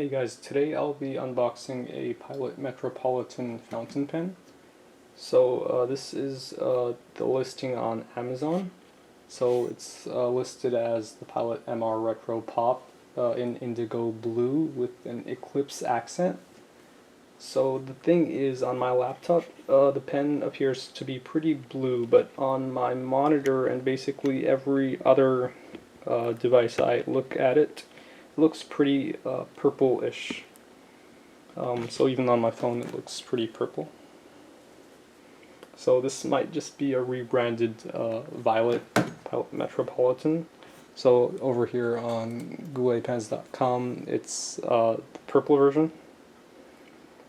Hey guys, today I'll be unboxing a Pilot Metropolitan fountain pen. So this is the listing on Amazon. So it's listed as the Pilot MR Retro Pop in indigo blue with an eclipse accent. So the thing is, on my laptop the pen appears to be pretty blue, but on my monitor and basically every other device I look at it, looks pretty purple-ish. So even on my phone it looks pretty purple. So this might just be a rebranded Violet Pilot Metropolitan. So over here on GouletPens.com it's the purple version.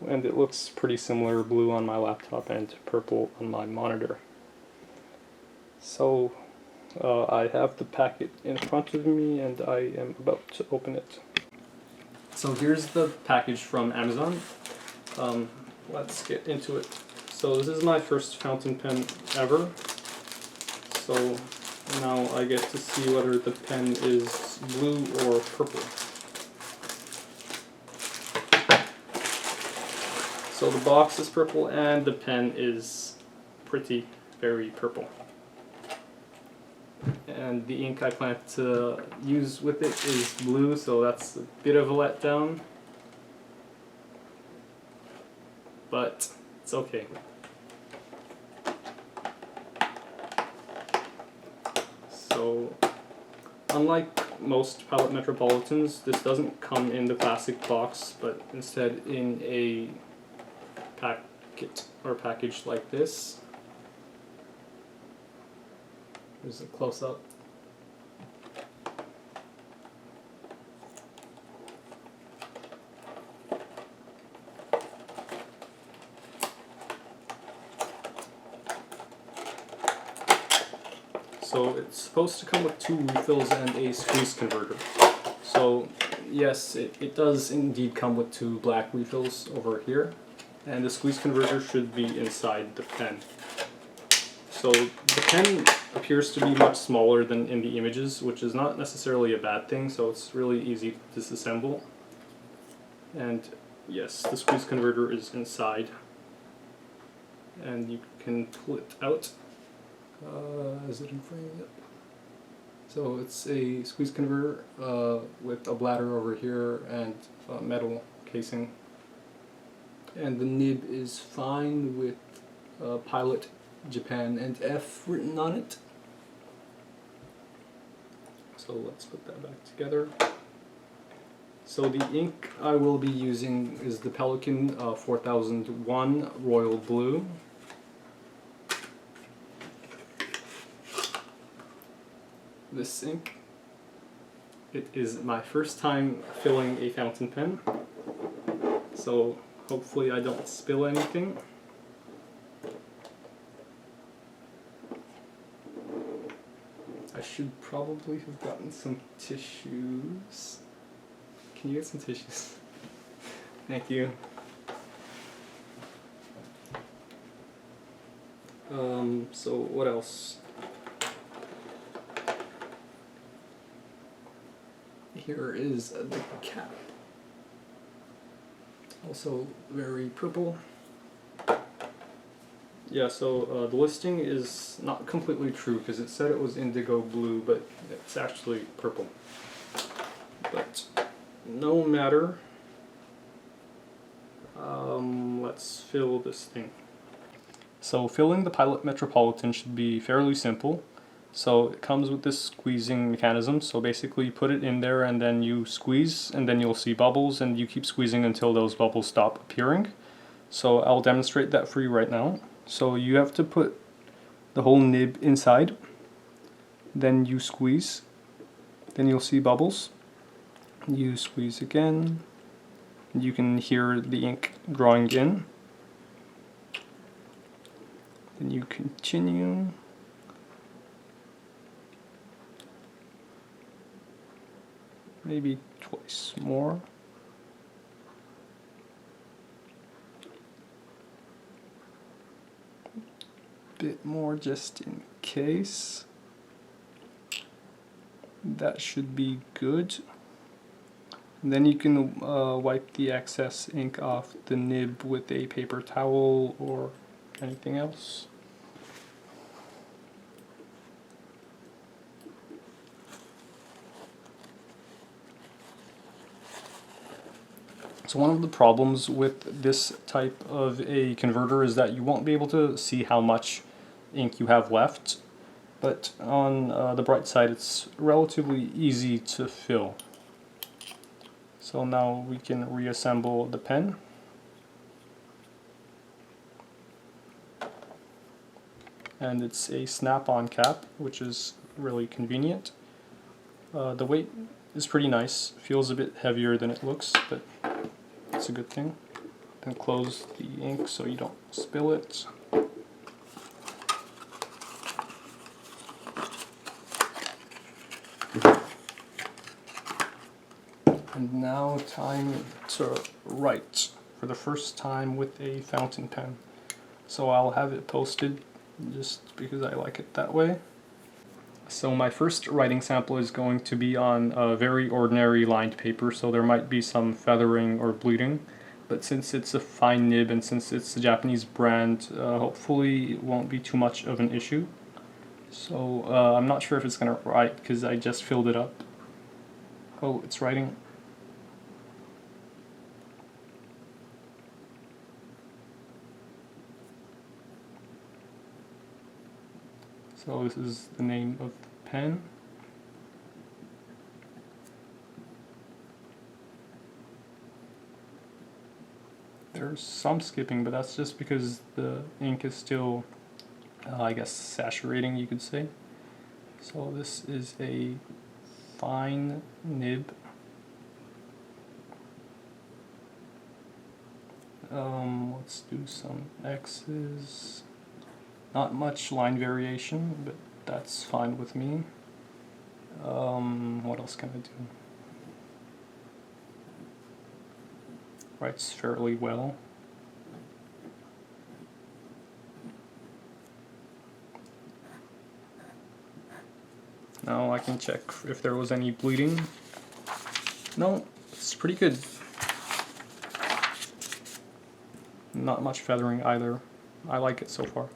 And it looks pretty similar, blue on my laptop and purple on my monitor. So I have the packet in front of me and I am about to open it. So here's the package from Amazon. Let's get into it. So this is my first fountain pen ever. So now I get to see whether the pen is blue or purple. So the box is purple and the pen is very purple. And the ink I plan to use with it is blue, so that's a bit of a letdown. But it's okay. So, unlike most Pilot Metropolitans, this doesn't come in the plastic box, but instead in a packet or package like this. Here's a close-up. So it's supposed to come with 2 refills and a squeeze converter. So yes, it does indeed come with 2 black refills over here, and the squeeze converter should be inside the pen. So the pen appears to be much smaller than in the images, which is not necessarily a bad thing, so it's really easy to disassemble. And yes, the squeeze converter is inside, and you can pull it out. Is it in frame? Yep. So it's a squeeze converter with a bladder over here and a metal casing. And the nib is fine with Pilot Japan and F written on it. So let's put that back together. So the ink I will be using is the Pelikan 4001 Royal Blue. This ink, it is my first time filling a fountain pen, so hopefully I don't spill anything. I should probably have gotten some tissues. Can you get some tissues? Thank you. So what else? Here is the cap. Also very purple. Yeah, so the listing is not completely true because it said it was indigo blue, but it's actually purple. But no matter. Let's fill this thing. So filling the Pilot Metropolitan should be fairly simple. So it comes with this squeezing mechanism, so basically you put it in there and then you squeeze and then you'll see bubbles and you keep squeezing until those bubbles stop appearing. So I'll demonstrate that for you right now. So you have to put the whole nib inside, then you squeeze, then you'll see bubbles. You squeeze again, you can hear the ink drawing in. Then you continue. Maybe twice more. Bit more just in case. That should be good. And then you can wipe the excess ink off the nib with a paper towel or anything else. So one of the problems with this type of a converter is that you won't be able to see how much ink you have left, but on the bright side it's relatively easy to fill. So now we can reassemble the pen. And it's a snap-on cap, which is really convenient. The weight is pretty nice, feels a bit heavier than it looks, but it's a good thing. Then close the ink so you don't spill it. And now time to write for the first time with a fountain pen. So I'll have it posted just because I like it that way. So my first writing sample is going to be on a very ordinary lined paper, so there might be some feathering or bleeding, but since it's a fine nib and since it's a Japanese brand, hopefully it won't be too much of an issue. So I'm not sure if it's going to write because I just filled it up. Oh, it's writing. So this is the name of the pen. There's some skipping, but that's just because the ink is still, I guess, saturating, you could say. So this is a fine nib. Let's do some X's. Not much line variation, but that's fine with me. What else can I do? Writes fairly well. Now I can check if there was any bleeding. No, it's pretty good. Not much feathering either. I like it so far.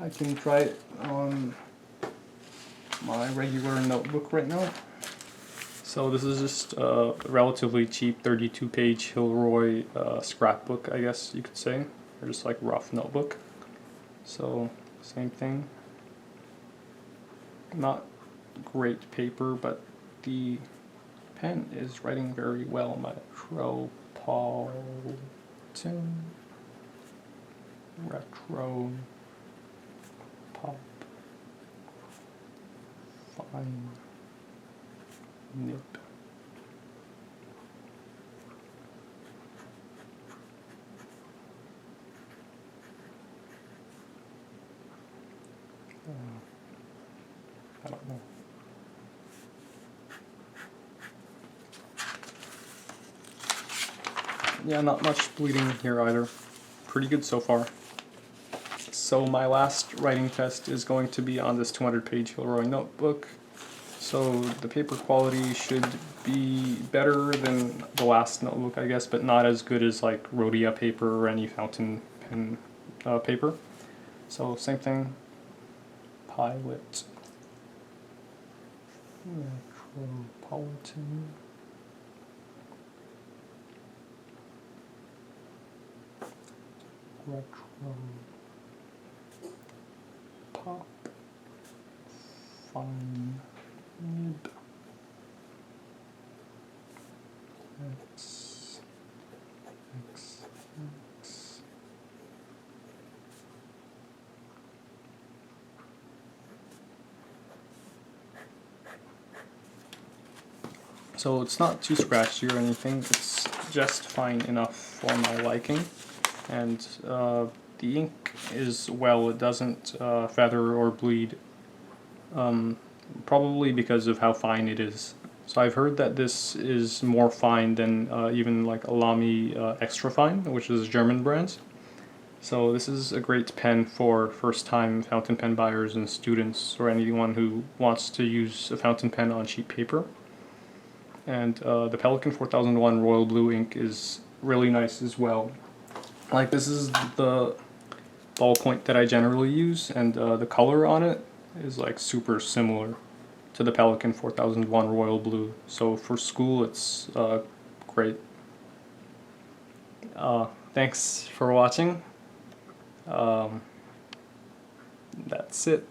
I can try it on my regular notebook right now. So this is just a relatively cheap 32-page Hilroy scrapbook, I guess you could say, or just like rough notebook. So same thing. Not great paper, but the pen is writing very well. Metropolitan. Retro pop fine nib. I don't know. Yeah, not much bleeding here either. Pretty good so far. So my last writing test is going to be on this 200-page Hilroy notebook. So the paper quality should be better than the last notebook, I guess, but not as good as like Rhodia paper or any fountain pen paper. So same thing. Pilot Metropolitan. Retro pop fine nib. X. So it's not too scratchy or anything, it's just fine enough for my liking. And the ink is, well, it doesn't feather or bleed, probably because of how fine it is. So I've heard that this is more fine than even like Alamy Extra Fine, which is a German brand. So this is a great pen for first-time fountain pen buyers and students, or anyone who wants to use a fountain pen on cheap paper. and the Pelikan 4001 Royal Blue ink is really nice as well. Like, this is the ballpoint that I generally use, and the color on it is like super similar to the Pelikan 4001 Royal Blue. So for school, it's great. Thanks for watching. That's it.